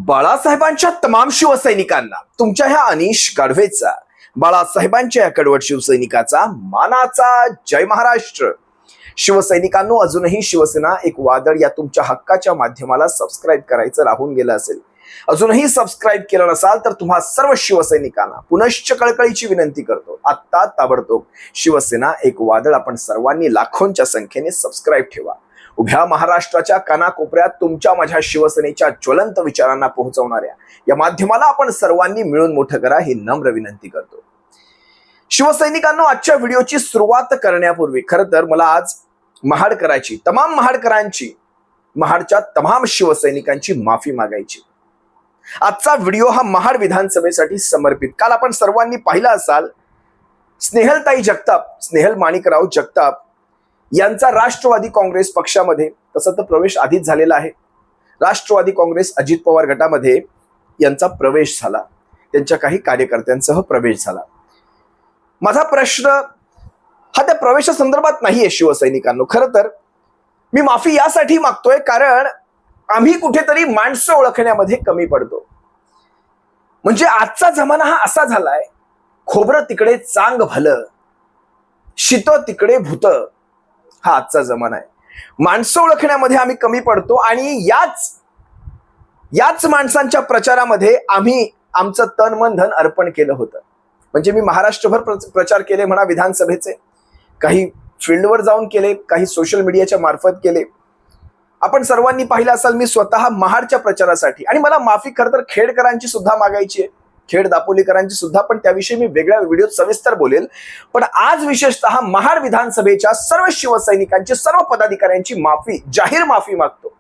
बाळासाहेबांच्या तमाम शिवसैनिकांना तुमच्या ह्या अनिश गाढवेचा, बाळासाहेबांच्या या कडवट शिवसैनिकाचा मानाचा जय महाराष्ट्र. शिवसैनिकांनो, अजूनही शिवसेना एक वादळ या तुमच्या हक्काच्या माध्यमाला सबस्क्राईब करायचं राहून गेलं असेल, अजूनही सबस्क्राईब केलं नसाल तर तुम्हा सर्व शिवसैनिकांना पुनश्च कळकळीची विनंती करतो, आत्ता ताबडतोब शिवसेना एक वादळ आपण सर्वांनी लाखोंच्या संख्येने सबस्क्राईब ठेवा. उभ्या महाराष्ट्राच्या कानाकोपऱ्यात तुमच्या माझ्या शिवसेनेच्या ज्वलंत विचारांना पोहोचवणाऱ्या या माध्यमाला आपण सर्वांनी मिळून मोठं करा ही नम्र विनंती करतो. शिवसैनिकांनो, आजच्या व्हिडिओची सुरुवात करण्यापूर्वी खरं तर मला आज महाडकरांची, तमाम महाडकरांची, महाडच्या तमाम शिवसैनिकांची माफी मागायची. आजचा व्हिडिओ हा महाड विधानसभेसाठी समर्पित. काल आपण सर्वांनी पाहिला असाल, स्नेहलताई जगताप, स्नेहल माणिकराव जगताप यांचा राष्ट्रवादी काँग्रेस पक्षामध्ये, तसं तर प्रवेश आधीच झालेला आहे, राष्ट्रवादी काँग्रेस अजित पवार गटामध्ये यांचा प्रवेश झाला, त्यांच्या काही कार्यकर्त्यांसह प्रवेश झाला. माझा प्रश्न हा त्या प्रवेशासंदर्भात नाहीये शिवसैनिकांनो. खरं तर मी माफी यासाठी मागतोय कारण आम्ही कुठेतरी माणसं ओळखण्यामध्ये कमी पडतो. म्हणजे आजचा जमाना हा असा झालाय, खोबरं तिकडे चांग भलं, शित तिकडे भूत, हा आजचा जमाना आहे. माणसं ओळखण्यामध्ये आम्ही कमी पडतो आणि याच माणसांच्या प्रचारामध्ये आम्ही आमचं तन मन धन अर्पण केलं होतं. म्हणजे मी महाराष्ट्रभर प्रचार केले म्हणा विधानसभेचे, काही फील्डवर जाऊन केले, काही सोशल मीडियाच्या मार्फत केले. आपण सर्वांनी पाहिलं असाल, मी स्वतः महाडच्या प्रचारासाठी, आणि मला माफी खरं तर खेडकरांची सुद्धा मागायची आहे, खेड दापोलीकरांची सुद्धा, पण त्याविषयी मी वेगळ्या व्हिडिओत सविस्तर बोलेल. पण आज विशेषतः महाड विधानसभेच्या सर्व शिवसैनिकांची, सर्व पदाधिकाऱ्यांची माफी, जाहीर माफी मागतो.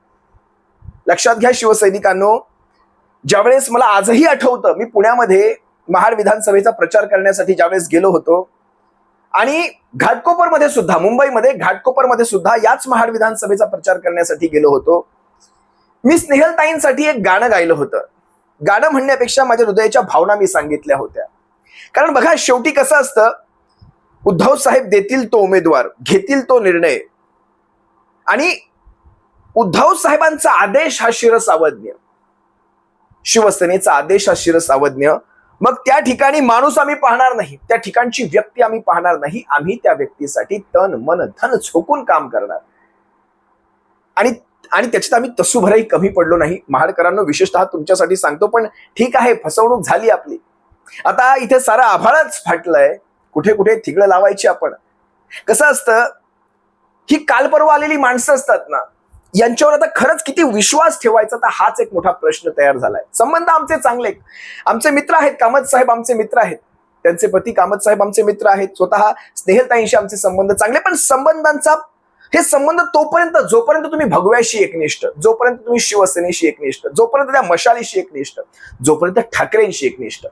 लक्षात घ्या शिवसैनिकांनो, ज्यावेळेस मला आजही आठवतं, मी पुण्यामध्ये महाड विधानसभेचा प्रचार करण्यासाठी ज्यावेळेस गेलो होतो आणि घाटकोपरमध्ये सुद्धा, मुंबईमध्ये घाटकोपरमध्ये सुद्धा याच महाड विधानसभेचा प्रचार करण्यासाठी गेलो होतो, मी स्नेहलताईंसाठी एक गाणं गायलं होतं. गाणं म्हणण्यापेक्षा माझ्या हृदयाच्या भावना मी सांगितल्या होत्या. कारण बघा, शेवटी कसं असतं, उद्धव साहेब देतील तो उमेदवार, घेतील तो निर्णय, आणि उद्धव साहेबांचा आदेश हा शिरसावज्ञ, शिवसेनेचा आदेश हा शिरसावज्ञ. मग त्या ठिकाणी माणूस आम्ही पाहणार नाही, त्या ठिकाणची व्यक्ती आम्ही पाहणार नाही, आम्ही त्या व्यक्तीसाठी तन मन धन झोकून काम करणार. आणि त्याच्यात आम्ही तसूभरही कमी पडलो नाही. महाडकरांनो, विशेषतः तुमच्यासाठी सांगतो, पण ठीक आहे, फसवणूक झाली आपली. आता इथे सारं आभाळच फाटलंय, कुठे कुठे थिगळं लावायची आपण. कसं असतं, ही काल परवा आलेली माणसं असतात ना, यांच्यावर आता खरंच किती विश्वास ठेवायचा, तर हाच एक मोठा प्रश्न तयार झालाय. संबंध आमचे चांगले, आमचे मित्र आहेत, कामत साहेब आमचे मित्र आहेत, त्यांचे पती कामत साहेब आमचे मित्र आहेत, स्वतः स्नेहलताईंशी आमचे संबंध चांगले. पण संबंधांचा हे संबंध तोपर्यंत, जोपर्यंत तुम्ही भगव्याशी एकनिष्ठ, जोपर्यंत तुम्ही शिवसेनेशी एकनिष्ठ, जोपर्यंत त्या मशालीशी एकनिष्ठ, जोपर्यंत ठाकरेंशी एकनिष्ठ,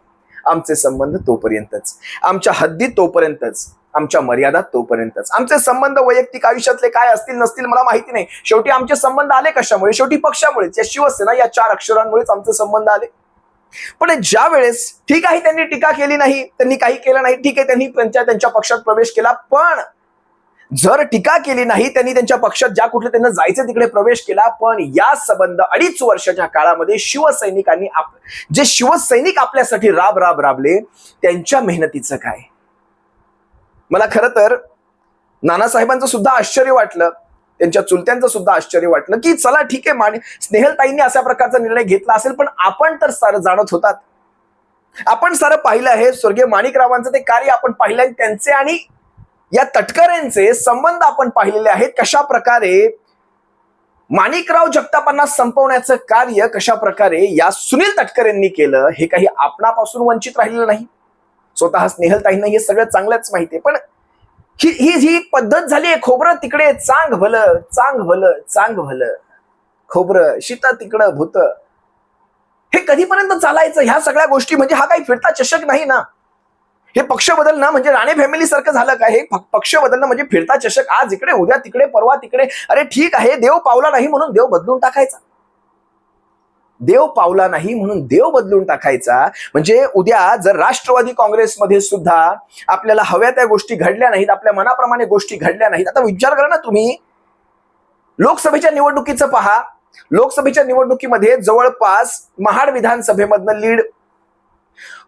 आमचे संबंध तोपर्यंतच, आमच्या हद्दी तोपर्यंतच, आमच्या मर्यादा तोपर्यंतच. आमचे संबंध वैयक्तिक आयुष्यातले काय असतील नसतील मला माहिती नाही, शेवटी आमचे संबंध आले कशामुळे? शेवटी पक्षामुळेच, या शिवसेना या 4 अक्षरांमुळेच आमचे संबंध आले. पण ज्या वेळेस, ठीक आहे, त्यांनी टीका केली नाही, त्यांनी काही केलं नाही, ठीक आहे, त्यांनी त्यांच्या पक्षात प्रवेश केला, पण जर टीका केली नाही, त्यांनी त्यांच्या पक्षात ज्या कुठे त्यांना जायचं तिकडे प्रवेश केला, पण या संबंध 2.5 वर्षाच्या काळामध्ये शिवसैनिकांनी, जे शिवसैनिक आपल्यासाठी राबले, त्यांच्या मेहनतीचं काय? मला खरं तर नानासाहेबांचं सुद्धा आश्चर्य वाटलं, त्यांच्या चुलत्यांचं सुद्धा आश्चर्य वाटलं, की चला ठीक आहे, स्नेहलताईंनी अशा प्रकारचा निर्णय घेतला असेल, पण आपण तर सारं जाणत होतात, आपण सारं पाहिलं आहे. स्वर्गीय माणिकरावांचं ते कार्य आपण पाहिलं आहे, त्यांचे आणि या तटकरेंचे संबंध आपण पाहिलेले आहेत. कशा प्रकारे माणिकराव जगतापांना संपवण्याचं कार्य कशा प्रकारे या सुनील तटकरेंनी केलं, हे काही आपणापासून वंचित राहिलेलं नाही. स्वतः स्नेहलताईंना हे सगळं चांगलंच माहितीये. पण ही पद्धत झाली आहे, खोबरं तिकडे चांग भलं, चांग भलं, चांग भलं, खोबरं शिता तिकडं भूत. हे कधीपर्यंत चालायचं? ह्या सगळ्या गोष्टी म्हणजे हा काही फिरता चषक नाही ना. हे पक्ष बदलणं म्हणजे राणे फॅमिली सारखं झालं का? हे पक्ष बदलणं म्हणजे फिरता चषक, आज इकडे उद्या तिकडे परवा तिकडे. अरे ठीक आहे, देव पावला नाही म्हणून देव बदलून टाकायचा, देव पावला नाही म्हणून देव बदलून टाकायचा. म्हणजे उद्या जर राष्ट्रवादी काँग्रेसमध्ये सुद्धा आपल्याला हव्या त्या गोष्टी घडल्या नाहीत, आपल्या मनाप्रमाणे गोष्टी घडल्या नाहीत, आता विचार करा ना तुम्ही, लोकसभेच्या निवडणुकीचं पहा, लोकसभेच्या निवडणुकीमध्ये जवळपास महाड विधानसभेमधनं लीड,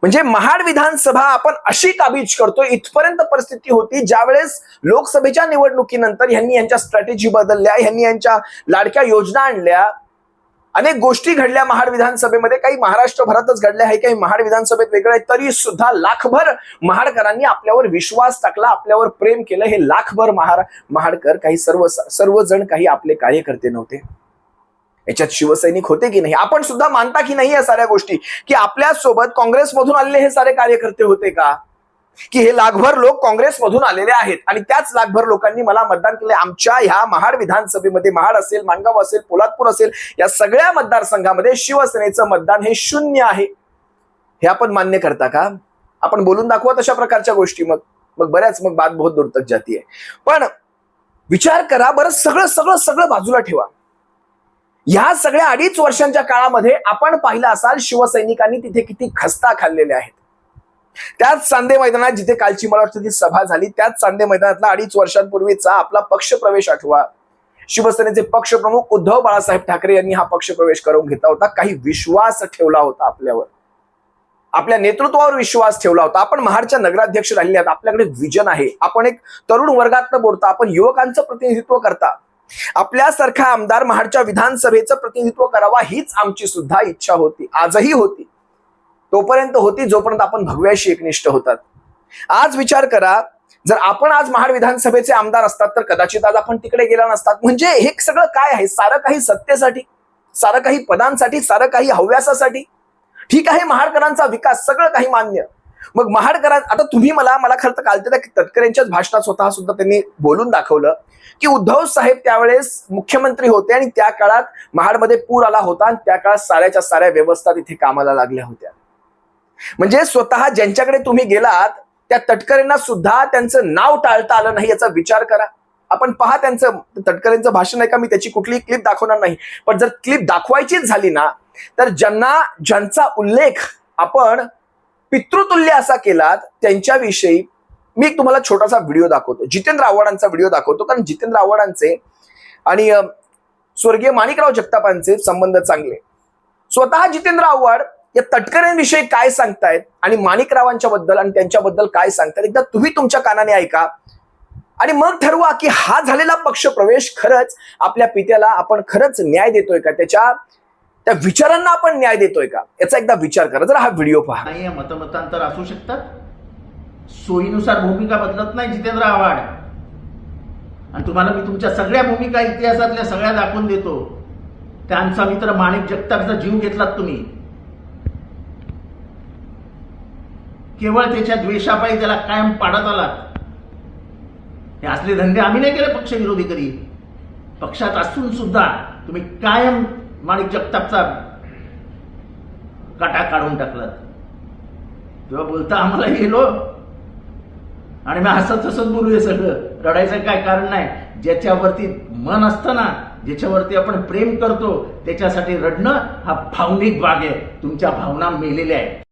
म्हणजे महाड विधानसभा आपण अशी काबीज करतो इथपर्यंत परिस्थिती होती, ज्यावेळेस लोकसभेच्या निवडणुकीनंतर ह्यांनी यांच्या स्ट्रॅटेजी बदलल्या, ह्यांनी यांच्या लाडक्या योजना आणल्या, अनेक गोष्टी घडल्या महाड विधानसभेमध्ये, काही महाराष्ट्रभरातच घडल्या आहे, काही महाड विधानसभेत वेगळं आहे, तरी सुद्धा लाखभर महाडकरांनी आपल्यावर विश्वास टाकला, आपल्यावर प्रेम केलं. हे लाखभर महाडकर काही सर्वजण काही आपले कार्यकर्ते नव्हते, याच्यात शिवसैनिक होते की नाही? आपण सुद्धा मानता की नाही या साऱ्या गोष्टी, की आपल्या सोबत काँग्रेसमधून आलेले हे सारे कार्यकर्ते होते का? की हे लाखभर लोक काँग्रेसमधून आलेले आहेत आणि त्याच लाखभर लोकांनी मला मतदान केले. आमच्या ह्या महाड विधानसभेमध्ये, महाड असेल, माणगाव असेल, पोलादपूर असेल, या सगळ्या मतदारसंघामध्ये शिवसेनेचं मतदान हे 0 आहे. हे आपण मान्य करता का? आपण बोलून दाखवा तशा प्रकारच्या गोष्टी. मग बऱ्याच बात बहुत दूर तक जाती आहे. पण विचार करा बरं, सगळं बाजूला ठेवा. ह्या सगळ्या 2.5 वर्षांच्या काळामध्ये आपण पाहिलं असाल शिवसैनिकांनी तिथे किती खस्ता खाल्लेले आहेत. त्याच चांदे मैदानात जिथे कालची मला वाटतं ती सभा झाली, त्याच चांदे मैदानातला 2.5 वर्षांपूर्वीचा आपला पक्षप्रवेश आठवा. शिवसेनेचे पक्षप्रमुख उद्धव बाळासाहेब ठाकरे यांनी हा पक्षप्रवेश करून घेतला होता. काही विश्वास ठेवला होता आपल्यावर, आपल्या नेतृत्वावर विश्वास ठेवला होता. आपण महाडच्या नगराध्यक्ष राहिले आहात, आपल्याकडे विजन आहे, आपण एक तरुण वर्गातनं बोलता, आपण युवकांचं प्रतिनिधित्व करता. आपल्यासारखा आमदार महाडच्या विधानसभेचं प्रतिनिधित्व करावा हीच आमची सुद्धा इच्छा होती, आजही होती. तोपर्यंत होती जोपर्यंत आपण भगव्याशी एकनिष्ठ होतात. आज विचार करा, जर आपण आज महाड विधानसभेचे आमदार असतात तर कदाचित आज आपण तिकडे गेला नसतात. म्हणजे हे सगळं काय आहे? सारं काही सत्तेसाठी, सारं काही पदांसाठी, सारं काही हव्यासासाठी. ठीक आहे, महाडकरांचा विकास सगळं काही मान्य. मग महाडकरां, आता तुम्ही मला खरं तर कालच्या तटकरेंच्याच भाषणात स्वतः सुद्धा त्यांनी बोलून दाखवलं की उद्धव साहेब त्यावेळेस मुख्यमंत्री होते आणि त्या काळात महाडमध्ये पूर आला होता आणि त्या काळात साऱ्याच्या साऱ्या व्यवस्था तिथे कामाला लागल्या होत्या. म्हणजे स्वतः ज्यांच्याकडे तुम्ही गेलात त्या तटकरेंना सुद्धा त्यांचं नाव टाळता आलं नाही याचा विचार करा. आपण पहा त्यांचं, तटकरेंचं भाषण आहे का, मी त्याची कुठलीही क्लिप दाखवणार नाही, पण जर क्लिप दाखवायचीच झाली ना तर ज्यांचा उल्लेख आपण पितृतुल्य असा केलात त्यांच्याविषयी मी तुम्हाला छोटासा व्हिडिओ दाखवतो. जितेंद्र आव्हाडांचा व्हिडिओ दाखवतो, कारण जितेंद्र आव्हाडांचे आणि स्वर्गीय माणिकराव जगतापांचे संबंध चांगले. स्वतः जितेंद्र आव्हाड या तटकरेंविषयी काय सांगतायत आणि माणिकरावांच्या बद्दल आणि त्यांच्याबद्दल काय सांगतायत, एकदा तुम्ही तुमच्या कानाने ऐका आणि मग ठरवा की हा झालेला पक्षप्रवेश खरंच आपल्या पित्याला आपण खरंच न्याय देतोय का, त्या विचारांना आपण न्याय देतोय का, याचा एकदा विचार करा. जरा हा व्हिडिओ पहा. मतमतांतर असू शकतात, सोयीनुसार भूमिका बदलत नाही जितेंद्र आव्हाड. आणि तुम्हाला मी तुमच्या सगळ्या भूमिका इतिहासातल्या सगळ्या दाखवून देतो. त्यांचा मित्र माणिक जगतापचा जीव घेतलात तुम्ही, केवळ त्याच्या द्वेषापायी त्याला कायम पाडत आलात. हे असले धंदे आम्ही नाही केले पक्षविरोधी कधी. पक्षात असून सुद्धा तुम्ही कायम माणिक जगतापचा काटा काढून टाकलात. तेव्हा बोलता आम्हाला गेलो आणि मी हसत बोलू, हे सगळं रडायचं काय कारण नाही. ज्याच्यावरती मन असतं ना, ज्याच्यावरती आपण प्रेम करतो, त्याच्यासाठी रडणं हा भावनिक भाग आहे. तुमच्या भावना मेलेल्या आहेत.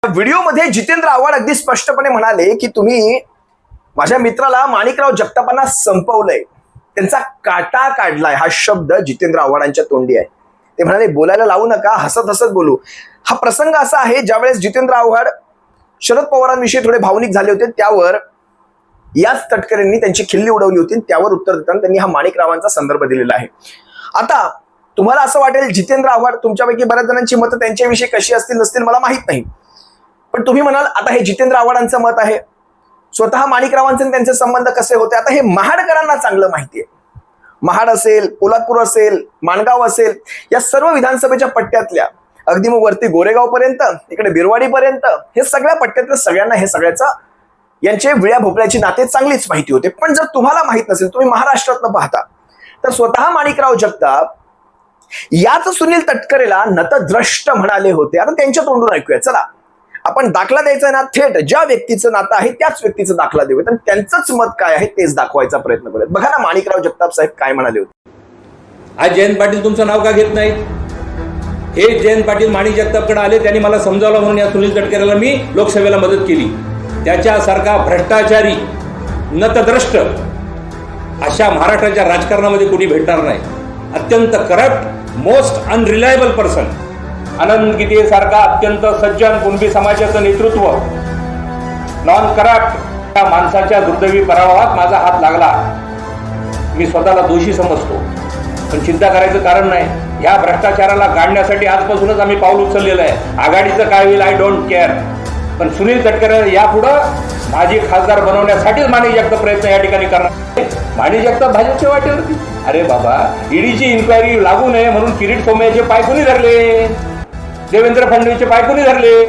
व्हिडिओमध्ये जितेंद्र आव्हाड अगदी स्पष्टपणे म्हणाले की तुम्ही माझ्या मित्राला माणिकराव जगतापांना संपवलंय, त्यांचा काटा काढलाय. हा शब्द जितेंद्र आव्हाडांच्या तोंडी आहे. ते म्हणाले बोलायला लावू नका, हसत बोलू. हा प्रसंग असा आहे ज्यावेळेस जितेंद्र आव्हाड शरद पवारांविषयी थोडे भावनिक झाले होते, त्यावर याच तटकरेंनी त्यांची खिल्ली उडवली होती. त्यावर उत्तर देताना त्यांनी हा माणिकरावांचा संदर्भ दिलेला आहे. आता तुम्हाला असं वाटेल जितेंद्र आव्हाड, तुमच्यापैकी बऱ्याच जणांची मतं त्यांच्याविषयी कशी असतील नसतील मला माहित नाही, पण तुम्ही म्हणाल आता हे जितेंद्र आव्हाडांचं मत आहे, स्वतः माणिकरावांचे त्यांचे संबंध कसे होते. आता हे महाडकरांना चांगलं माहिती आहे. महाड असेल, पोलादपूर असेल, माणगाव असेल, या सर्व विधानसभेच्या पट्ट्यातल्या, अगदी मग वरती गोरेगाव पर्यंत, इकडे बिरवाडी पर्यंत, हे सगळ्या पट्ट्यातल्या सगळ्यांना हे सगळ्याचा यांचे विळ्या भोपळ्याची नाते चांगलीच माहिती होते. पण जर तुम्हाला माहित नसेल, तुम्ही महाराष्ट्रातनं पाहता, तर स्वतः माणिकराव जगताप याच सुनील तटकरेला नतद्रष्ट म्हणाले होते. आता त्यांच्या तोंडून ऐकूया. चला, आपण दाखला द्यायचा ना, थेट ज्या व्यक्तीचं नातं आहे त्याच व्यक्तीचं दाखला देऊयात आणि त्यांचंच मत काय आहे तेच दाखवायचा प्रयत्न करूयात. बघा ना माणिकराव जगताप साहेब काय म्हणाले होते. आज जयंत पाटील तुमचं नाव का घेत नाहीत? हे जयंत पाटील माणिक जगतापकडे आले, त्यांनी मला समजावलं म्हणून या सुनील तटकरेला मी लोकसभेला मदत केली. त्याच्यासारखा भ्रष्टाचारी, नतद्रष्ट अशा महाराष्ट्राच्या राजकारणामध्ये कोणी भेटणार नाही. अत्यंत करप्ट मोस्ट अनरिलायबल पर्सन, आनंद गीते सारखा अत्यंत सज्जन कुणबी समाजाचं नेतृत्व, नॉन करप्ट, त्या माणसाच्या दुर्दैवी पराभवात माझा हात लागला. मी स्वतःला दोषी समजतो, पण चिंता करायचं कारण नाही. या भ्रष्टाचाराला गाडण्यासाठी आजपासूनच आम्ही पाऊल उचललेलं आहे. आघाडीचं काय होईल आय डोंट केअर, पण सुनील तटकरे यापुढं माझी खासदार बनवण्यासाठीच माणिक जगताप प्रयत्न या ठिकाणी करणार. माणिक जगताप भाजपच्या वाटेवरती. अरे बाबा, ईडीची इन्क्वायरी लागू नये म्हणून किरीट सोमय्याचे पाय कोणी धरले? देवेंद्र फडणवीसचे पाय कोणी धरले?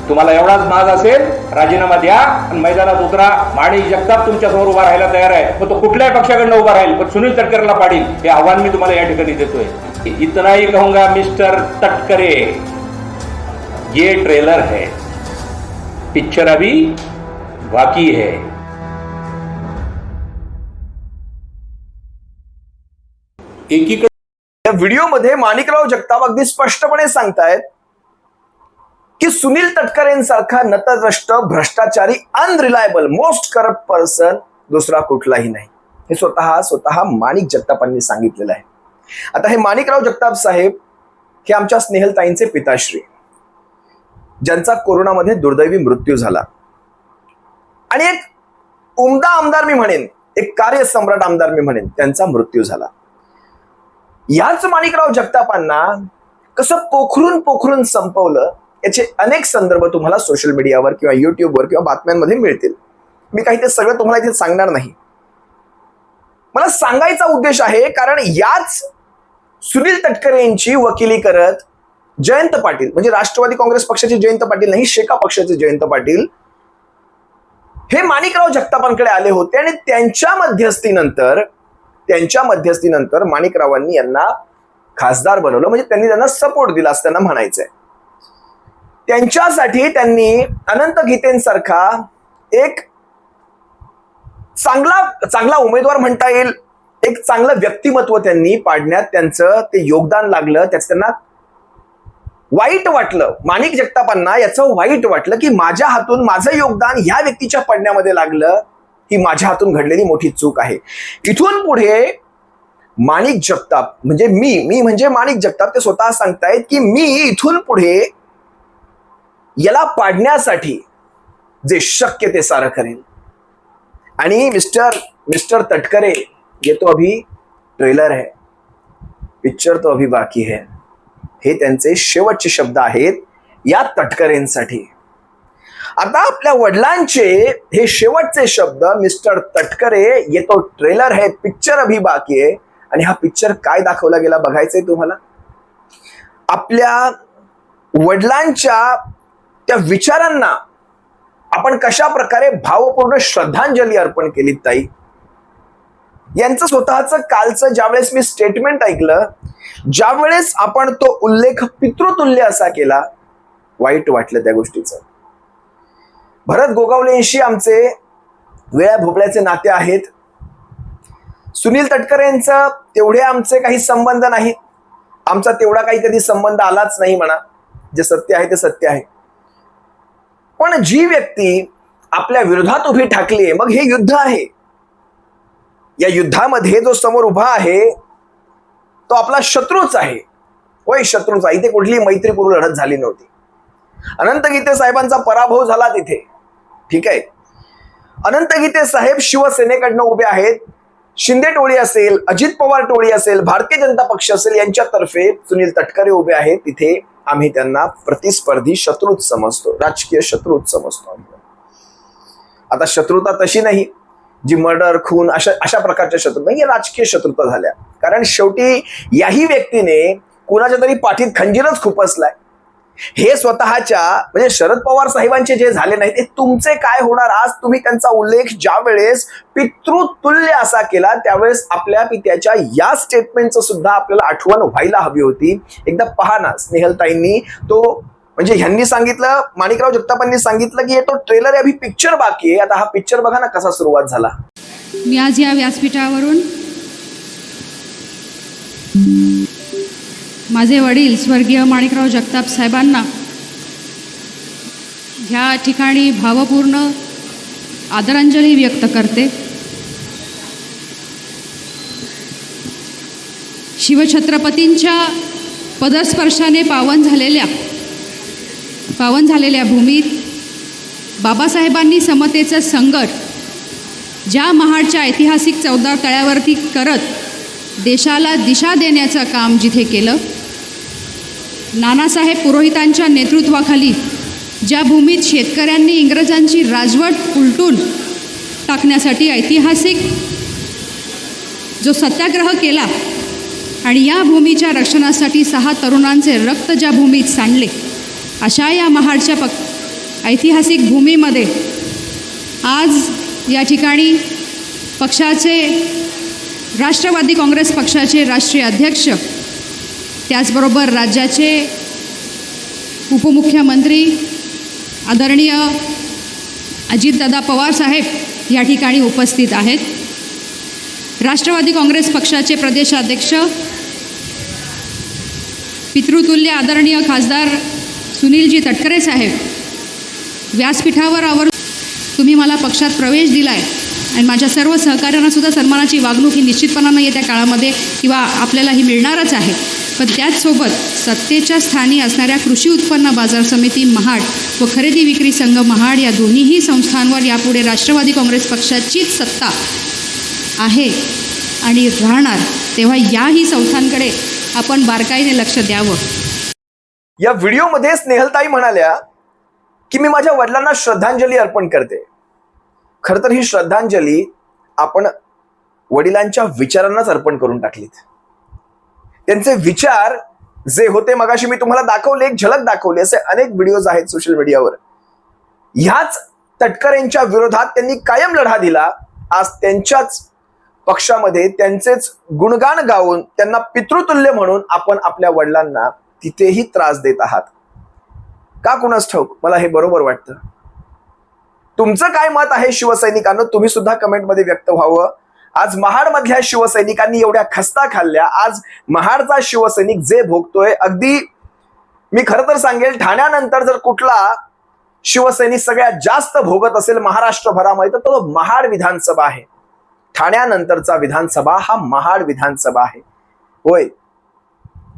तुम्हाला एवढाच माज असेल, राजीनामा द्या आणि मैदानात उतरा. माणिक जगताप तुमच्या समोर उभा राहायला तयार आहे, पण तो कुठल्याही पक्षाकडनं उभा राहील, पण सुनील तटकरेला पाडील, हे आव्हान मी तुम्हाला या ठिकाणी देतोय. इतना ही कहूंगा मिस्टर तटकरे, ये ट्रेलर है, पिक्चर अभी बाकी है. एकीकडे या व्हिडिओमध्ये माणिकराव जगताप अगदी स्पष्टपणे सांगतायत की सुनील तटकरेंसारखा नतद्रष्ट, भ्रष्टाचारी, अनरिलायबल, मोस्ट करप्ट पर्सन दुसरा कुठलाही नाही. हे स्वतः माणिक जगतापांनी सांगितलेलं आहे. आता हे माणिकराव जगताप साहेब हे आमच्या स्नेहलताईंचे पिताश्री, ज्यांचा कोरोनामध्ये दुर्दैवी मृत्यू झाला, आणि एक उमदा आमदार मी म्हणेन, एक कार्यसम्राट आमदार मी म्हणेन, त्यांचा मृत्यू झाला. याच माणिकराव जगतापांना कसं पोखरून संपवलं याचे अनेक संदर्भ तुम्हाला सोशल मीडियावर किंवा युट्यूबवर किंवा बातम्यांमध्ये मिळतील. मी काही ते सगळं तुम्हाला इथे सांगणार नाही. मला सांगायचा उद्देश आहे, कारण याच सुनील तटकरे यांची वकिली करत जयंत पाटील, म्हणजे राष्ट्रवादी काँग्रेस पक्षाचे जयंत पाटील नाही, शेका पक्षाचे जयंत पाटील, हे माणिकराव जगतापांकडे आले होते. आणि त्यांच्या मध्यस्थीनंतर माणिकरावांनी यांना खासदार बनवलं, म्हणजे त्यांनी त्यांना सपोर्ट दिला असं त्यांना म्हणायचंय. त्यांच्यासाठी त्यांनी अनंत गीतेंसारखा एक चांगला उमेदवार म्हणता येईल, एक चांगलं व्यक्तिमत्व त्यांनी पाडण्यात त्यांचं ते योगदान लागलं. त्याचं त्यांना वाईट वाटलं, माणिक जगतापांना याचं वाईट वाटलं की माझ्या हातून माझं योगदान ह्या व्यक्तीच्या पडण्यामध्ये लागलं, ही माझ्या हातून घडलेली मोठी चूक आहे. इथून पुढे माणिक जगताप म्हणजे मी म्हणजे माणिक जगताप ते स्वतः सांगतायत की मी इथून पुढे याला पाडण्यासाठी जे शक्य ते सारं करेन. आणि मिस्टर तटकरे, ये तो अभी ट्रेलर है, पिक्चर तो अभी बाकी है, हे त्यांचे शेवटचे शब्द आहेत या तटकरेंसाठी. आता आपल्या वडिलांचे हे शेवटचे शब्द, मिस्टर तटकरे, ये तो ट्रेलर है, पिक्चर अभी बाकी है. आणि हा पिक्चर काय दाखवला गेला बघायचंय तुम्हाला. आपल्या वडिलांच्या त्या विचारांना आपण कशा प्रकारे भावपूर्ण श्रद्धांजली अर्पण केली. ताई यांचं स्वतःचं कालचं ज्यावेळेस मी स्टेटमेंट ऐकलं, ज्यावेळेस आपण तो उल्लेख पितृतुल्य असा केला, वाईट वाटलं त्या गोष्टीचं. भरत गोगावलेंशी आमचे वेळ्या भोपळ्याचे नाते आहेत. सुनील तटकरेंचं तेवढे आमचे काही संबंध नाहीत, आमचा तेवढा काही कधी संबंध आलाच नाही म्हणा. जे सत्य आहे ते सत्य आहे. पण जी व्यक्ती आपल्या विरोधात उभी ठाकली, मग हे युद्ध आहे, या युद्धामध्ये जो समोर उभा आहे तो आपला शत्रूच आहे. होय, शत्रूच आहे. इथे कुठली मैत्रीपूर्ण लढत झाली नव्हती. अनंत गीते साहेबांचा पराभव झाला तिथे, ठीक आहे. अनंत गीते साहेब शिवसेनेकडनं उभे आहेत. शिंदे टोळी असेल, अजित पवार टोळी असेल, भारतीय जनता पक्ष असेल, यांच्यातर्फे सुनील तटकरे उभे आहेत. तिथे आम्ही त्यांना प्रतिस्पर्धी शत्रूच समजतो, राजकीय शत्रूच समजतो. आता शत्रुता तशी नाही जी मर्डर, खून अशा प्रकारच्या शत्रू नाही, राजकीय शत्रुता झाल्या. कारण शेवटी याही व्यक्तीने कुणाच्या तरी पाठीत खंजीरच खुपसलाय. हे स्वतःच्या म्हणजे शरद पवार साहेबांचे जे झाले नाही ते तुमचे काय होणार. आज तुम्ही त्यांचा उल्लेख ज्या वेळेस पितृतुल्य असा केला, त्यावेळेस आपल्या पित्याच्या या स्टेटमेंटचं सुद्धा आपल्याला आठवण व्हायला हवी होती. एकदा पहा ना, स्नेहलताईंनी तो म्हणजे ह्यांनी सांगितलं, माणिकराव जगतापांनी सांगितलं की तो ट्रेलर अभी पिक्चर बाकी आहे. आता हा पिक्चर बघा ना कसा सुरुवात झाला. मी आज या व्यासपीठावरून माझे वडील स्वर्गीय माणिकराव जगताप साहेबांना ह्या ठिकाणी भावपूर्ण आदरांजली व्यक्त करते. शिवछत्रपतींच्या पदस्पर्शाने पावन झालेल्या भूमीत बाबासाहेबांनी समतेचं संगर ज्या महाडच्या ऐतिहासिक चौदार तळ्यावरती करत देशाला दिशा देण्याचं काम जिथे केलं, नानासाहेब पुरोहितांच्या नेतृत्वाखाली ज्या भूमीत शेतकऱ्यांनी इंग्रजांची राजवट उलटून टाकण्यासाठी ऐतिहासिक जो सत्याग्रह केला आणि या भूमीच्या रक्षणासाठी 6 तरुणांचे रक्त ज्या भूमीत सांडले, अशा या महाडच्या ऐतिहासिक भूमीमध्ये आज या ठिकाणी पक्षाचे राष्ट्रवादी काँग्रेस पक्षाचे राष्ट्रीय अध्यक्ष, त्याचबरोबर राज्याचे उपमुख्यमंत्री आदरणीय अजितदादा पवार साहेब या ठिकाणी उपस्थित आहेत. राष्ट्रवादी काँग्रेस पक्षाचे प्रदेशाध्यक्ष पितृतुल्य आदरणीय खासदार सुनीलजी तटकरे साहेब, व्यासपीठावर तुम्ही मला पक्षात प्रवेश दिला आहे आणि माझ्या सर्व सहकाऱ्यांना सुद्धा सन्मानाची वागणूक ही निश्चितपणानं येत्या काळामध्ये किंवा आपल्याला ही मिळणारच आहे. पण त्याचसोबत सत्तेच्या स्थानी असणाऱ्या कृषी उत्पन्न बाजार समिती महाड व खरेदी विक्री संघ महाड या दोन्हीही संस्थांवर यापुढे राष्ट्रवादी काँग्रेस पक्षाचीच सत्ता आहे आणि राहणार. तेव्हा याही संस्थांकडे आपण बारकाईने लक्ष द्यावं. या व्हिडिओमध्ये स्नेहलताई म्हणाल्या की मी माझ्या वडिलांना श्रद्धांजली अर्पण करते. खरं तर ही श्रद्धांजली आपण वडिलांच्या विचारांनाच अर्पण करून टाकलीत. त्यांचे विचार जे होते, मगाशी मी तुम्हाला दाखवले, एक झलक दाखवली, असे अनेक व्हिडिओज आहेत सोशल मीडियावर. ह्याच तटकरेंच्या विरोधात त्यांनी कायम लढा दिला. आज त्यांच्याच पक्षामध्ये त्यांचेच गुणगान गाऊन त्यांना पितृतुल्य म्हणून आपण आपल्या वडिलांना तिथेही त्रास देत आहात. का कुणास ठाऊक, मला हे बरोबर वाटतं. तुमचं काय मत आहे शिवसैनिकांना, तुम्ही सुद्धा कमेंटमध्ये व्यक्त व्हावं. आज महाडमधल्या शिवसैनिकांनी एवढ्या खस्ता खाल्ल्या. आज महाडचा शिवसैनिक जे भोगतोय, अगदी मी खरं तर सांगेल, ठाण्यानंतर जर कुठला शिवसैनिक सगळ्यात जास्त भोगत असेल महाराष्ट्रभरामध्ये तर तो महाड विधानसभा आहे. ठाण्यानंतरचा विधानसभा हा महाड विधानसभा आहे. होय,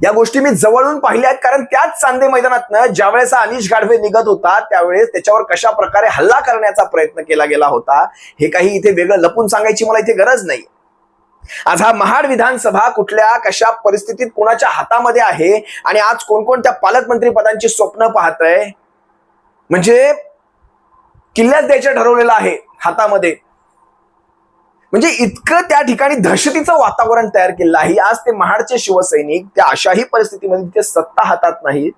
या गोष्टी मी जवळून पाहिल्या आहेत. कारण त्याच चांदे मैदानातनं ज्यावेळेस अनिश गाढवे निघत होता त्यावेळेस त्याच्यावर कशा प्रकारे हल्ला करण्याचा प्रयत्न केला गेला होता हे काही इथे वेगळं लपून सांगायची मला इथे गरज नाही. आज हा महाड विधानसभा कुठल्या कशा परिस्थितीत कोणाच्या हातामध्ये आहे आणि आज कोणकोणत्या पालकमंत्री पदांची स्वप्न पाहतय, म्हणजे किल्ल्याच द्यायचं ठरवलेलं आहे हातामध्ये. म्हणजे इतकं त्या ठिकाणी दहशतीचं वातावरण तयार केलं आहे. आज ते महाडचे शिवसैनिक त्या अशाही परिस्थितीमध्ये तिथे सत्ता हातात नाही,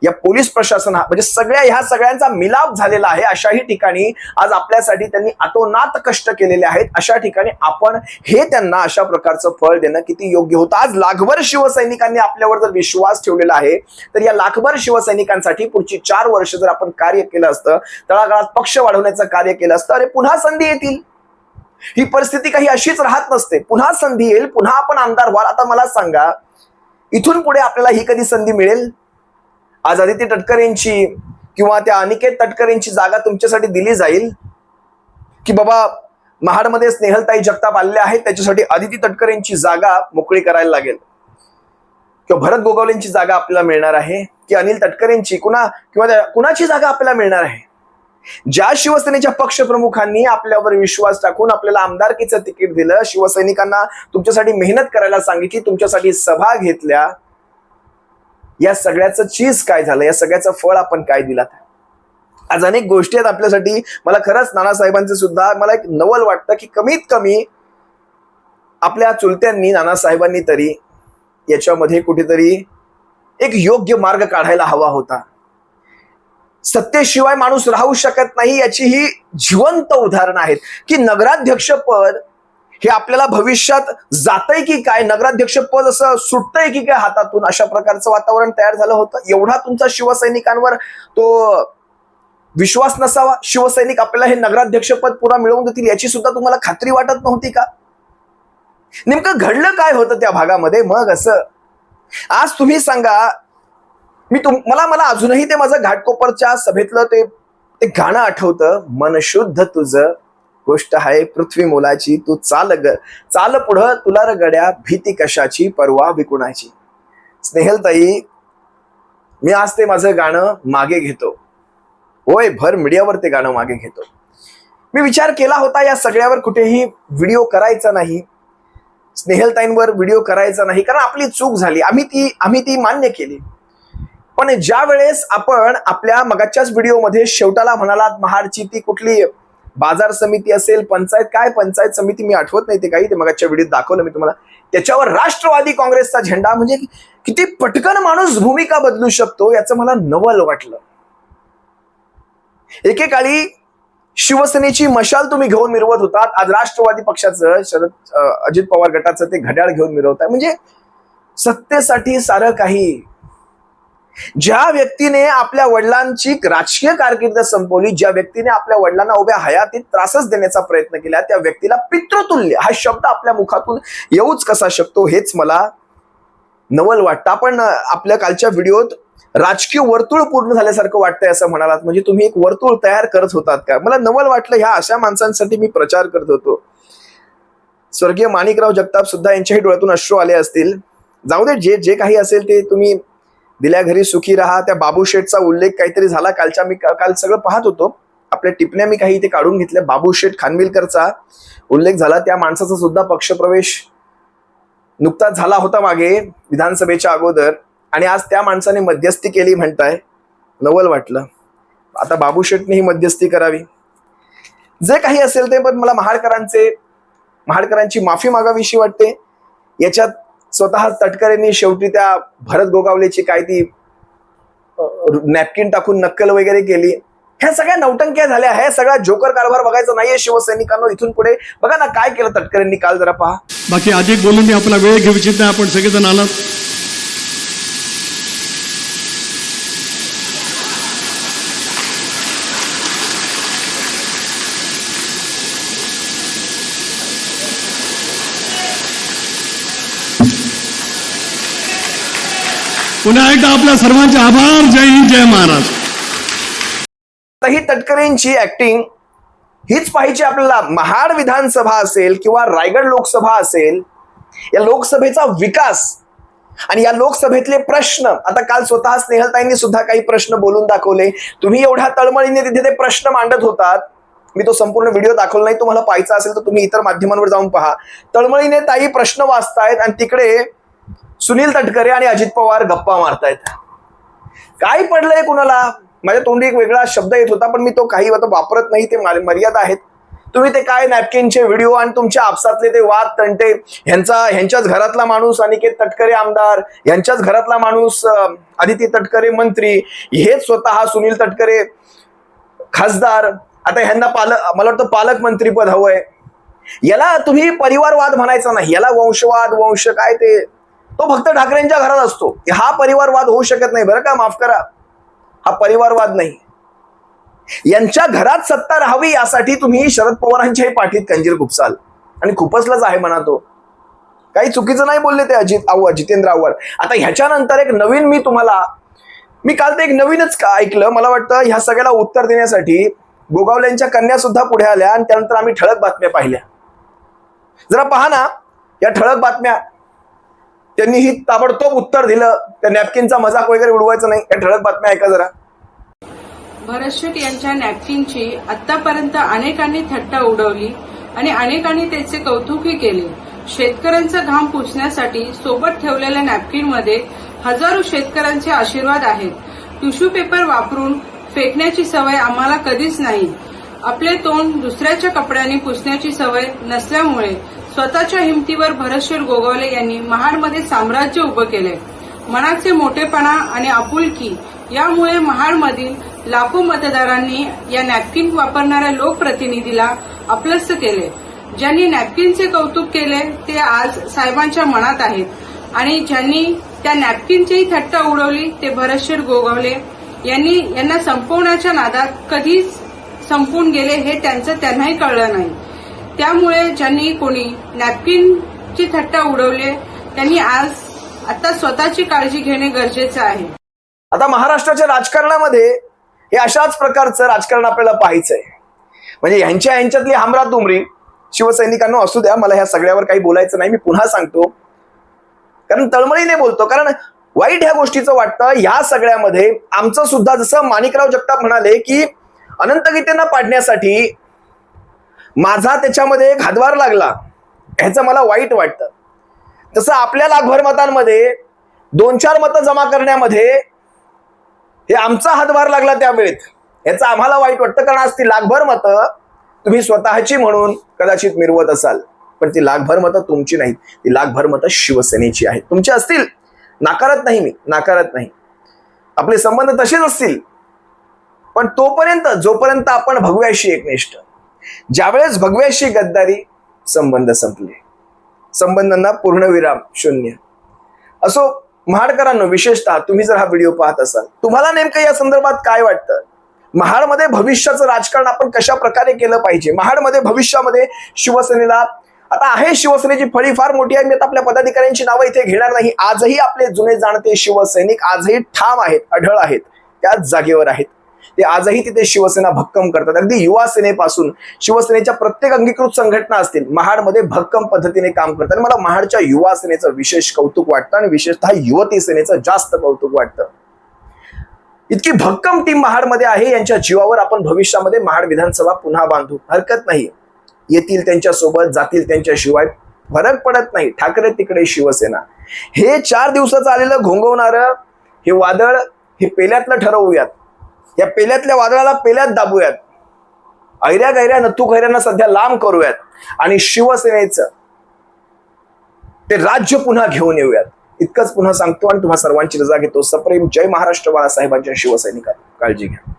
या पोलीस प्रशासन म्हणजे ह्या सगळ्यांचा मिलाप झालेला आहे. अशाही ठिकाणी आज आपल्यासाठी त्यांनी अतोनात कष्ट केलेले आहेत. अशा ठिकाणी आपण हे त्यांना अशा प्रकारचं फळ देणं किती योग्य होतं. आज लाखभर शिवसैनिकांनी आपल्यावर जर विश्वास ठेवलेला आहे तर या लाखभर शिवसैनिकांसाठी पुढची 4 वर्ष जर आपण कार्य केलं असतं, तळागाळात पक्ष वाढवण्याचं कार्य केलं असतं, अरे पुन्हा संधी येतील. ही परिस्थिती काही अशीच राहत नसते. पुन्हा संधी येईल, पुन्हा आपण आमदार व्हाल. आता मला सांगा, इथून पुढे आपल्याला ही कधी संधी मिळेल? आज आदिती तटकरेंची किंवा त्या अनिकेत तटकरेंची जागा तुमच्यासाठी दिली जाईल की बाबा महाडमध्ये स्नेहलताई जगताप आलेले आहेत त्याच्यासाठी आदिती तटकरेंची जागा मोकळी करायला लागेल, किंवा भरत गोगावलेंची जागा आपल्याला मिळणार आहे की अनिल तटकरेंची कुणाची जागा आपल्याला मिळणार आहे? ज्या शिवसेनेच्या पक्षप्रमुखांनी आपल्यावर विश्वास टाकून आपल्याला आमदारकीचं तिकीट दिलं, शिवसैनिकांना तुमच्यासाठी मेहनत करायला सांगितली, तुमच्यासाठी सभा घेतल्या, या सगळ्याचं चीज काय झालं? या सगळ्याचं फळ आपण काय दिलात? आज अनेक गोष्टी आहेत आपल्यासाठी. मला खरंच नानासाहेबांचे सुद्धा मला एक नवल वाटतं की कमीत कमी आपल्या चुलत्यांनी, नानासाहेबांनी तरी याच्यामध्ये कुठेतरी एक योग्य मार्ग काढायला हवा होता. सत्तेशिवाय माणूस राहू शकत नाही याची ही जिवंत उदाहरणं आहेत की नगराध्यक्षपद हे आपल्याला भविष्यात जातंय की काय, नगराध्यक्षपद असं सुटतंय की काय हातातून, अशा प्रकारचं वातावरण तयार झालं होतं. एवढा तुमचा शिवसैनिकांवर तो विश्वास नसावा? शिवसैनिक आपल्याला हे नगराध्यक्षपद पुन्हा मिळवून देतील याची सुद्धा तुम्हाला खात्री वाटत नव्हती का? नेमकं घडलं काय होतं त्या भागामध्ये मग असं? आज तुम्ही सांगा, मला अजूनही ते माझं घाटकोपरच्या सभेतलं ते गाणं आठवतं, मन शुद्ध तुझं गोष्ट आहे पृथ्वी मोलाची, तू चाल पुढं, तुला र गड्या भीती कशाची, परवा विकुणाची. स्नेहलताई, मी आज ते माझं गाणं मागे घेतो. होय, भर मीडियावर ते गाणं मागे घेतो. मी विचार केला होता या सगळ्यावर कुठेही व्हिडिओ करायचा नाही, स्नेहलताईंवर व्हिडिओ करायचा नाही, कारण आपली चूक झाली, आम्ही ती मान्य केली. पण ज्या वेळेस आपण आपल्या मगाच्याच व्हिडिओमध्ये शेवटाला म्हणालात महाडची ती कुठली बाजार समिती असेल, पंचायत समिती मी आठवत नाही ते काही, ते मगाच्या व्हिडिओत दाखवलं मी तुम्हाला, त्याच्यावर राष्ट्रवादी काँग्रेसचा झेंडा, म्हणजे किती पटकन माणूस भूमिका बदलू शकतो याचं मला नवल वाटलं. एकेकाळी शिवसेनेची मशाल तुम्ही घेऊन मिरवत होतात, आज राष्ट्रवादी पक्षाचं अजित पवार गटाचं ते घड्याळ घेऊन मिरवताय. म्हणजे सत्तेसाठी सारं काही. ज्या व्यक्तीने आपल्या वडिलांची राजकीय कारकीर्द संपवली, ज्या व्यक्तीने आपल्या वडिलांना उभ्या हयातीत त्रासच देण्याचा प्रयत्न केला, त्या व्यक्तीला पितृतुल्य हा शब्द आपल्या मुखातून येऊच कसा शकतो हेच मला नवल वाटतं. आपण आपल्या कालच्या व्हिडिओत राजकीय वर्तुळ पूर्ण झाल्यासारखं वाटतंय असं म्हणालात, म्हणजे तुम्ही एक वर्तुळ तयार करत होतात का? मला नवल वाटलं. ह्या अशा माणसांसाठी मी प्रचार करत होतो. स्वर्गीय माणिकराव जगताप सुद्धा यांच्याही डोळ्यातून अश्रू आले असतील. जाऊ दे, जे काही असेल ते तुम्ही दिल्या घरी सुखी राहा. त्या बाबू शेठचा उल्लेख काहीतरी झाला कालच्या, मी काल सगळं पाहत होतो, आपल्या टिपण्या मी काही इथे काढून घेतल्या. बाबू शेठ खानविलकरचा उल्लेख झाला, त्या माणसाचा सुद्धा पक्षप्रवेश नुकताच झाला होता मागे विधानसभेच्या अगोदर, आणि आज त्या माणसाने मध्यस्थी केली म्हणताय. नवल वाटलं. आता बाबू शेठने ही मध्यस्थी करावी. जे काही असेल ते, पण मला महाडकरांची माफी मागावीशी वाटते. याच्यात स्वतः तटकरेंनी शेवटी त्या भरत गोगावलेची काय ती नॅपकिन टाकून नक्कल वगैरे केली. ह्या सगळ्या नौटंक्या झाल्या. ह्या सगळ्या जोकर कारभार बघायचा नाहीये शिवसैनिकांनो इथून पुढे. बघा ना काय केलं तटकरेंनी काल, जरा पहा. बाकी अधिक बोलून मी आपला वेळ घेऊ इच्छित नाही. आपण सगळेजण आलात. पुन्हा एकदा आपल्या सर्वांचे आभार. जय हिंद, जय महाराष्ट्र. ही तटकरेंची ऍक्टिंग हीच पाहिजे आपल्याला. महाड विधानसभा असेल किंवा रायगड लोकसभा असेल, या लोकसभेचा विकास आणि या लोकसभेतले प्रश्न. आता काल स्वतः स्नेहलताईंनी सुद्धा काही प्रश्न बोलून दाखवले. तुम्ही एवढ्या तळमळीने तिथे ते प्रश्न मांडत होतात. मी तो संपूर्ण व्हिडिओ दाखवला नाही, तुम्हाला पाहायचा असेल तर तुम्ही इतर माध्यमांवर जाऊन पहा. तळमळीने ताई प्रश्न वाचतायत आणि तिकडे सुनील तटकरे आणि अजित पवार गप्पा मारतायत. काय पडलंय कुणाला? माझ्या तोंडी एक वेगळा शब्द येत होता, पण मी तो काही आता वापरत नाही, ते मर्यादा आहेत. तुम्ही ते काय नॅपकिनचे व्हिडिओ आणि तुमच्या आपसातले ते वाद तंटे, ह्यांच्याच घरातला माणूस अनिकेत तटकरे आमदार, ह्यांच्याच घरातला माणूस आदिती तटकरे मंत्री, हेच स्वतः सुनील तटकरे खासदार, आता ह्यांना मला वाटतं पालकमंत्रीपद हवंय. याला तुम्ही परिवारवाद म्हणायचा नाही, याला वंश काय ते, तो फक्त ठाकरेंच्या घरात असतो. हा परिवारवाद होऊ शकत नाही बरं का, माफ करा, हा परिवारवाद नाही. यांच्या घरात सत्ता राहावी यासाठी तुम्ही शरद पवारांच्याही पाठीत कंजीर खुपसाल, आणि खुपसलंच आहे म्हणा. तो काही चुकीचं नाही बोलले ते जितेंद्र आव्हाड. आता ह्याच्यानंतर एक नवीन मी काल ते एक नवीनच ऐकलं. मला वाटतं ह्या सगळ्याला उत्तर देण्यासाठी गोगावलेंच्या कन्या सुद्धा पुढे आल्या आणि त्यानंतर आम्ही ठळक बातम्या पाहिल्या. जरा पहा ना या ठळक बातम्या. त्यांनी ही ताबडतोब उत्तर दिलं. त्या नॅपकिनचा मजाक वगैरे उडवायचा नाही. या ठळक बातम्या ऐका जरा. भरत शेठ यांच्या नॅपकिनची आतापर्यंत अनेकांनी थट्टा उडवली आणि अनेकांनी त्याचे कौतुकही केले. शेतकऱ्यांचा घाम पुसण्यासाठी सोबत ठेवलेल्या नॅपकिनमध्ये हजारो शेतकऱ्यांचे आशीर्वाद आहेत. टिश्यू पेपर वापरून फेकण्याची सवय आम्हाला कधीच नाही. आपले तोंड दुसऱ्याच्या कपड्यांनी पुसण्याची सवय नसल्यामुळे स्वतःच्या हिमतीवर भरतशेठ गोगावले यांनी महाडमध्ये साम्राज्य उभं केले. मनाचे मोठेपणा आणि आपुलकी यामुळे महाडमधील लाखो मतदारांनी या नॅपकिन वापरणाऱ्या लोकप्रतिनिधीला आपलंसं केले. ज्यांनी नॅपकिनचे कौतुक केले ते आज साहेबांच्या मनात आहेत, आणि ज्यांनी त्या नॅपकिनचीही थट्टा उडवली ते भरतशेठ गोगावले यांना संपवण्याच्या नादात कधीच संपून गेले हे त्यांनाही कळलं नाही. त्यामुळे ज्यांनी कोणी नॅपकिनची थट्टा उडवले त्यांनी आता स्वतःची काळजी घेणे गरजेचे आहे. आता महाराष्ट्राच्या राजकारणामध्ये हे अशाच प्रकारचं राजकारण आपल्याला पाहायचंय. म्हणजे यांच्यातली हमरातुमरी शिवसैनिकांना असू द्या, मला ह्या सगळ्यावर काही बोलायचं नाही. मी पुन्हा सांगतो, कारण तळमळीने बोलतो, कारण वाईट ह्या गोष्टीचं वाटतं. ह्या सगळ्यामध्ये आमचं सुद्धा, जसं माणिकराव जगताप म्हणाले की अनंतगीतेंना पाडण्यासाठी माझा त्याच्यामध्ये एक हातभार लागला, ह्याचं मला वाईट वाटतं. तसं आपल्या लाखभर मतांमध्ये 2-4 मतं जमा करण्यामध्ये हे आमचा हातभार लागला त्यावेळेत, याचं आम्हाला वाईट वाटतं. कारण आज ती लाखभर मतं तुम्ही स्वतःची म्हणून कदाचित मिरवत असाल, पण ती लाखभर मतं तुमची नाहीत, ती लाखभर मतं शिवसेनेची आहेत. तुमची असतील, नाकारत नाही मी, नाकारत नाही, आपले संबंध तसेच असतील. पण तोपर्यंत, जोपर्यंत आपण भगव्याशी एकनिष्ठ, ज्यावेळेस भगव्याशी गद्दारी, संबंध संपले, संबंधांना पूर्णविराम, शून्य. असो महाडकरांनो, विशेषतः तुम्ही जर हा व्हिडिओ पाहत असाल, तुम्हाला नेमकं या संदर्भात काय वाटतं? महाडमध्ये भविष्याचं राजकारण आपण कशा प्रकारे केलं पाहिजे? महाडमध्ये भविष्यामध्ये शिवसेनेला, आता आहे शिवसेनेची फळी फार मोठी आहे, मी आता आपल्या पदाधिकाऱ्यांची नावं इथे घेणार नाही. आजही आपले जुने जाणते शिवसैनिक आजही ठाम आहेत, अढळ आहेत, त्याच जागेवर आहेत. ते आजही तिथे शिवसेना भक्कम करतात. अगदी युवा सेनेपासून शिवसेनेच्या प्रत्येक अंगीकृत संघटना असतील, महाडमध्ये भक्कम पद्धतीने काम करतात. मला महाडच्या युवा सेनेचं विशेष कौतुक वाटतं आणि विशेषतः युवती सेनेचं जास्त कौतुक वाटतं. इतकी भक्कम टीम महाडमध्ये आहे, यांच्या जीवावर आपण भविष्यामध्ये महाड विधानसभा पुन्हा बांधू, हरकत नाही. येतील त्यांच्या सोबत, जातील त्यांच्याशिवाय, फरक पडत नाही. ठाकरे तिकडे शिवसेना. हे 4 दिवसाचं आलेलं घोंगवणारं हे वादळ, हे पेल्यातलं ठरवूयात. या पेल्यातल्या वादळाला पेल्यात दाबूयात, ऐऱ्या गैऱ्या नथू खैऱ्यांना सध्या लांब करूयात आणि शिवसेनेचं ते राज्य पुन्हा घेऊन येऊयात. इतकंच पुन्हा सांगतो आणि तुम्हा सर्वांची रजा घेतो. सप्रेम जय महाराष्ट्र. बाळासाहेबांच्या शिवसैनिकांना काळजी घ्या.